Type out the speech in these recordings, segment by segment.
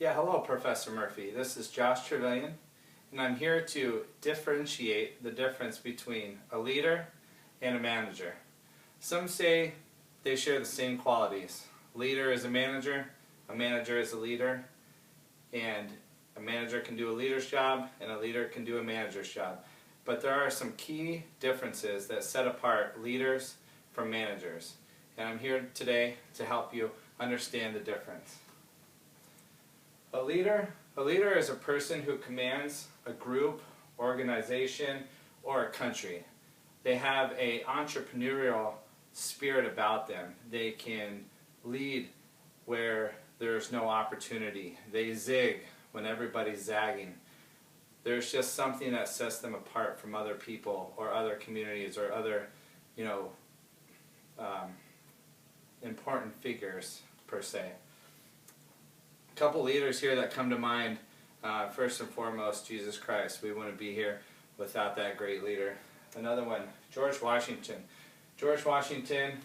Yeah, hello, Professor Murphy. This is Josh Trevelyan, and I'm here to differentiate the difference between a leader and a manager. Some say they share the same qualities. Leader is a manager is a leader, and a manager can do a leader's job, and a leader can do a manager's job. But there are some key differences that set apart leaders from managers, and I'm here today to help you understand the difference. A leader is a person who commands a group, organization, or a country. They have an entrepreneurial spirit about them. They can lead where there's no opportunity. They zig when everybody's zagging. There's just something that sets them apart from other people or other communities or other, important figures per se. A couple leaders here that come to mind, first and foremost, Jesus Christ. We wouldn't be here without that great leader. Another one, George Washington. George Washington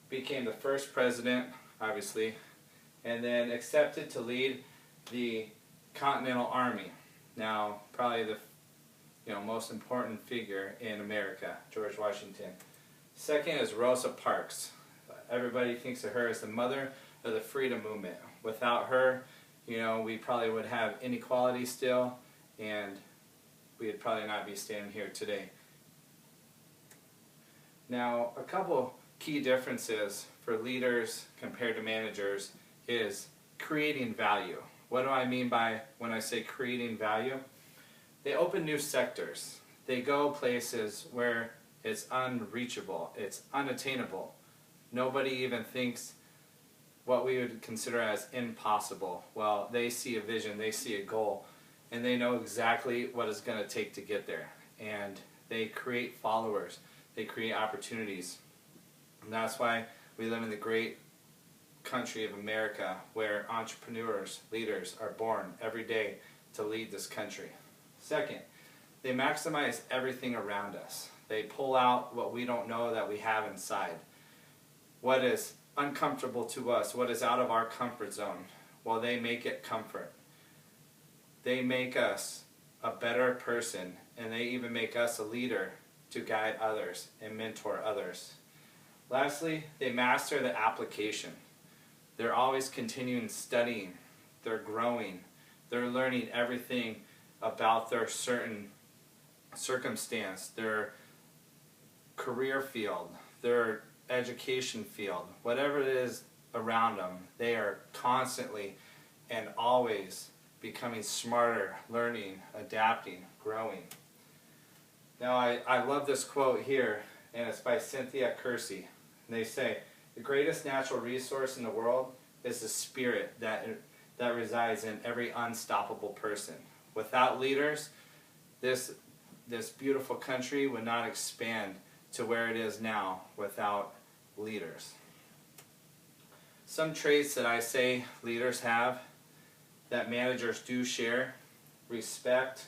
became the first president, obviously, and then accepted to lead the Continental Army. Now, probably the most important figure in America, George Washington. Second is Rosa Parks. Everybody thinks of her as the mother of the freedom movement. Without her, we probably would have inequality still, and we'd probably not be standing here today. Now, a couple key differences for leaders compared to managers is creating value. What do I mean by when I say creating value? They open new sectors. They go places where it's unreachable, it's unattainable. Nobody even thinks what we would consider as impossible. Well, they see a vision, they see a goal, and they know exactly what it's going to take to get there. And they create followers, they create opportunities. And that's why we live in the great country of America, where entrepreneurs, leaders are born every day to lead this country. Second, they maximize everything around us. They pull out what we don't know that we have inside. What is uncomfortable to us, what is out of our comfort zone, well, they make it comfort. They make us a better person, and they even make us a leader to guide others and mentor others. Lastly, they master the application. They're always continuing studying, they're growing, they're learning everything about their certain circumstance, their career field, their education field, whatever it is around them. They are constantly and always becoming smarter, learning, adapting, growing. Now I love this quote here, and it's by Cynthia Kersey. And they say, the greatest natural resource in the world is the spirit that resides in every unstoppable person. Without leaders, this beautiful country would not expand to where it is now without leaders. Some traits that I say leaders have that managers do share: respect,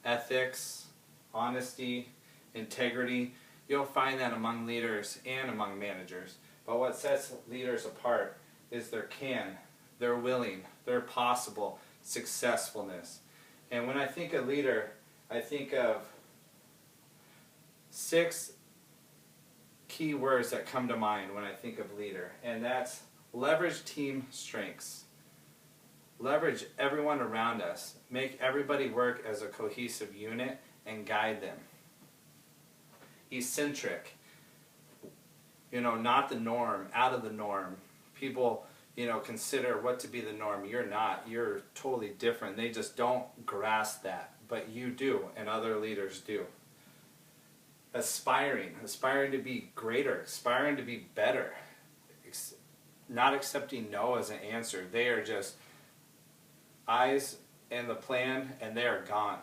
ethics, honesty, integrity. You'll find that among leaders and among managers. But what sets leaders apart is their can, their willing, their possible, successfulness. And when I think of leader, I think of 6 key words that come to mind when I think of leader, and that's leverage team strengths. Leverage everyone around us. Make everybody work as a cohesive unit and guide them. Eccentric. Not the norm, out of the norm. People, consider what to be the norm. You're not. You're totally different. They just don't grasp that, but you do, and other leaders do. Aspiring to be greater, aspiring to be better, not accepting no as an answer. They are just eyes in the plan, and they are gone.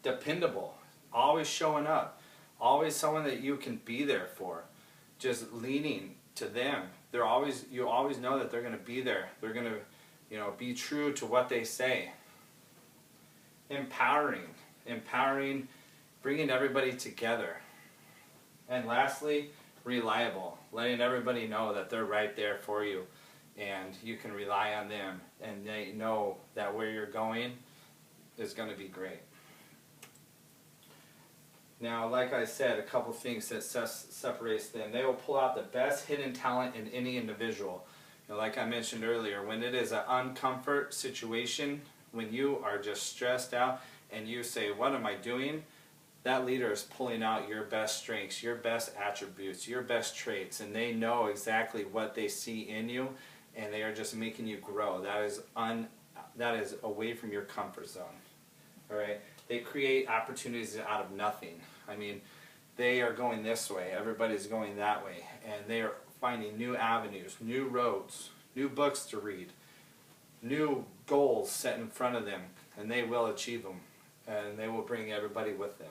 Dependable, always showing up, always someone that you can be there for, just leaning to them. You always know that they're going to be there. They're going to be true to what they say. Empowering, bringing everybody together. And lastly, reliable, letting everybody know that they're right there for you and you can rely on them, and they know that where you're going is going to be great. Now, like I said, a couple things that separates them. They will pull out the best hidden talent in any individual. You know, like I mentioned earlier, when it is an uncomfort situation, when you are just stressed out and you say, what am I doing? That leader is pulling out your best strengths, your best attributes, your best traits, and they know exactly what they see in you, and they are just making you grow. That is away from your comfort zone. All right? They create opportunities out of nothing. I mean, they are going this way, everybody's going that way, and they are finding new avenues, new roads, new books to read, new goals set in front of them, and they will achieve them, and they will bring everybody with them.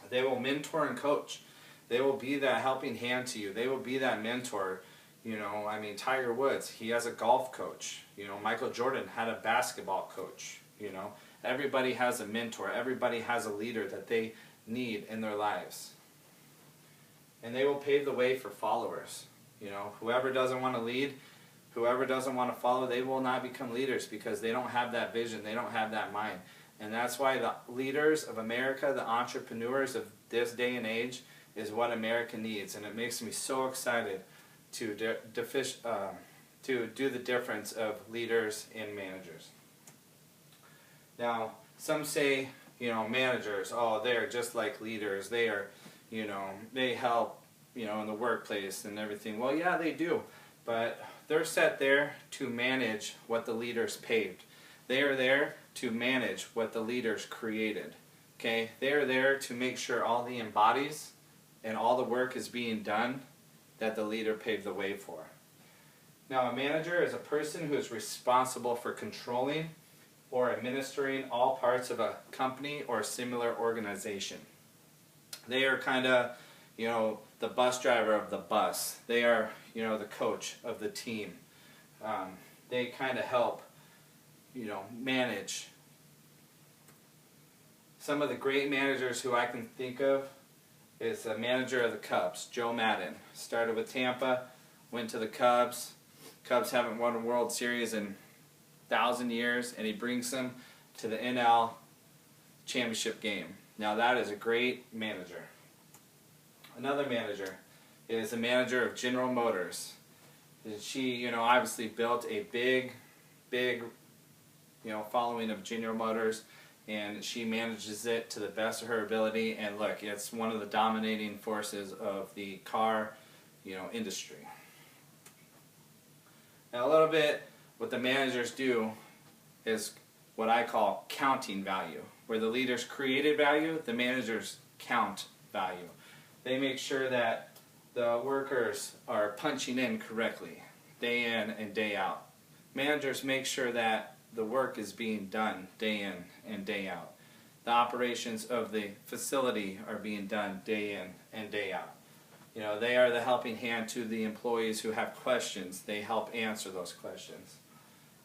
They will mentor and coach. They will be that helping hand to you. They will be that mentor. You know, I mean, Tiger Woods, he has a golf coach. You know, Michael Jordan had a basketball coach. You know, everybody has a mentor. Everybody has a leader that they need in their lives. And they will pave the way for followers. You know, whoever doesn't want to lead, whoever doesn't want to follow, they will not become leaders because they don't have that vision. They don't have that mind. And that's why the leaders of America, the entrepreneurs of this day and age, is what America needs. And it makes me so excited to do the difference of leaders and managers. Now, some say, you know, managers, oh, they're just like leaders. They are, you know, they help, you know, in the workplace and everything. Well, yeah, they do. But they're set there to manage what the leaders paved. They are there to manage what the leaders created. Okay? They are there to make sure all the embodies and all the work is being done that the leader paved the way for. Now, a manager is a person who is responsible for controlling or administering all parts of a company or a similar organization. They are kind of, you know, the bus driver of the bus. They are, you know, the coach of the team. They kind of help, you know, manage. Some of the great managers who I can think of is the manager of the Cubs, Joe Madden. Started with Tampa, went to the Cubs. Cubs haven't won a World Series in 1,000 years, and he brings them to the NL championship game. Now that is a great manager. Another manager is the manager of General Motors. She, you know, obviously built a big, you know, following of General Motors, and she manages it to the best of her ability. And look, it's one of the dominating forces of the car, you know, industry. Now, a little bit what the managers do is what I call counting value, where the leaders created value, the managers count value. They make sure that the workers are punching in correctly, day in and day out. Managers make sure that the work is being done day in and day out. The operations of the facility are being done day in and day out. You know, they are the helping hand to the employees who have questions. They help answer those questions.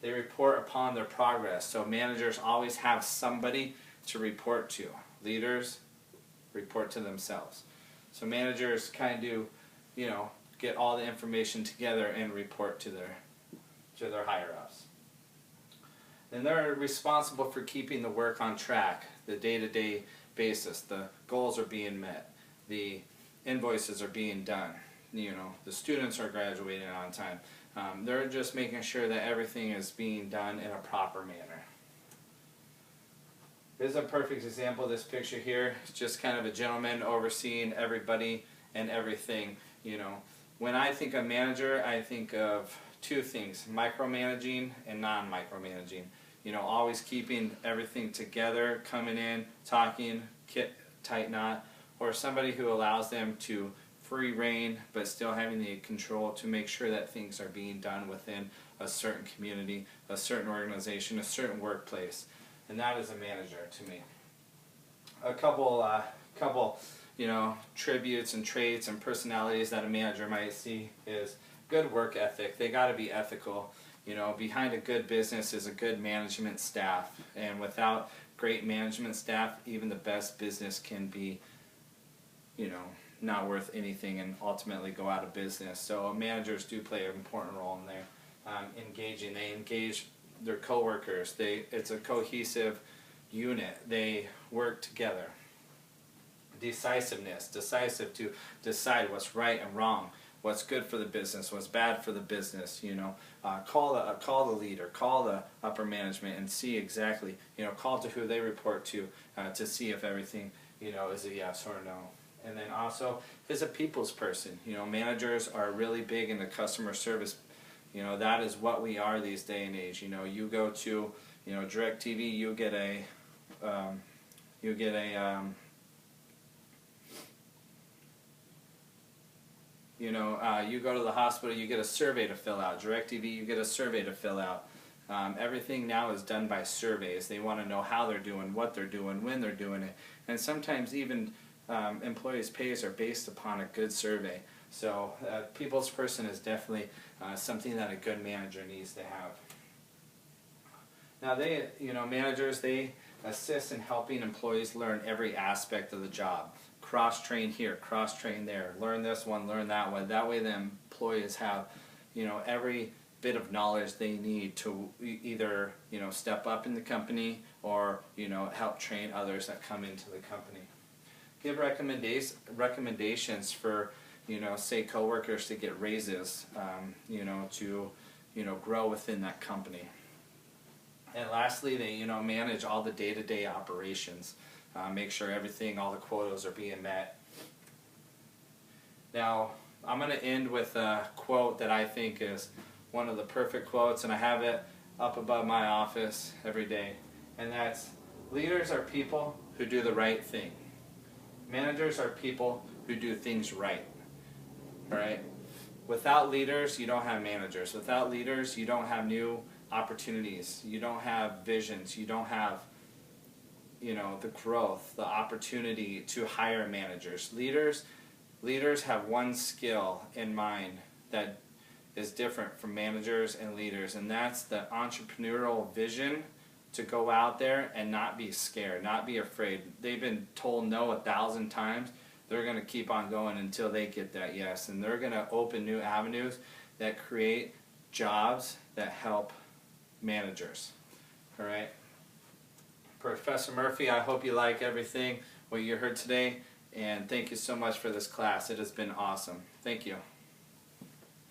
They report upon their progress. So managers always have somebody to report to. Leaders report to themselves. So managers kind of, you know, get all the information together and report to their higher-ups. And they're responsible for keeping the work on track, the day-to-day basis. The goals are being met. The invoices are being done. You know, the students are graduating on time. They're just making sure that everything is being done in a proper manner. This is a perfect example of this picture here. It's just kind of a gentleman overseeing everybody and everything. You know, when I think of manager, I think of two things: micromanaging and non-micromanaging. You know, always keeping everything together, coming in, talking, tight knot, or somebody who allows them to free reign but still having the control to make sure that things are being done within a certain community, a certain organization, a certain workplace. And that is a manager to me. A couple, you know, tributes and traits and personalities that a manager might see is good work ethic. They got to be ethical. You know, behind a good business is a good management staff, and without great management staff, even the best business can be, you know, not worth anything and ultimately go out of business. So managers do play an important role in there. engaging. They engage their coworkers. It's a cohesive unit. They work together. Decisiveness, decisive to decide what's right and wrong, what's good for the business, what's bad for the business. Call the leader, call the upper management, and see exactly, call to who they report to see if everything, is a yes or a no. And then also is a people's person. Managers are really big into customer service. That is what we are these day and age. You go to, DirecTV, you get a you go to the hospital, you get a survey to fill out. DirecTV, you get a survey to fill out. Everything now is done by surveys. They want to know how they're doing, what they're doing, when they're doing it. And sometimes even employees' pays are based upon a good survey. So people's person is definitely something that a good manager needs to have. Now managers, they assist in helping employees learn every aspect of the job. Cross-train here, cross-train there, learn this one, learn that one. That way the employees have, every bit of knowledge they need to either, step up in the company or, help train others that come into the company. Give recommendations for, say coworkers to get raises, to, grow within that company. And lastly, they, manage all the day-to-day operations. Make sure all the quotas are being met. Now, I'm going to end with a quote that I think is one of the perfect quotes, and I have it up above my office every day. And that's, leaders are people who do the right thing. Managers are people who do things right. All right? Without leaders, you don't have managers. Without leaders, you don't have new opportunities. You don't have visions. You don't have the growth, the opportunity to hire managers. Leaders have one skill in mind that is different from managers and leaders, and that's the entrepreneurial vision to go out there and not be scared, not be afraid. They've been told no 1,000 times. They're going to keep on going until they get that yes, and they're going to open new avenues that create jobs that help managers. All right? Professor Murphy, I hope you like everything, what you heard today, and thank you so much for this class. It has been awesome. Thank you.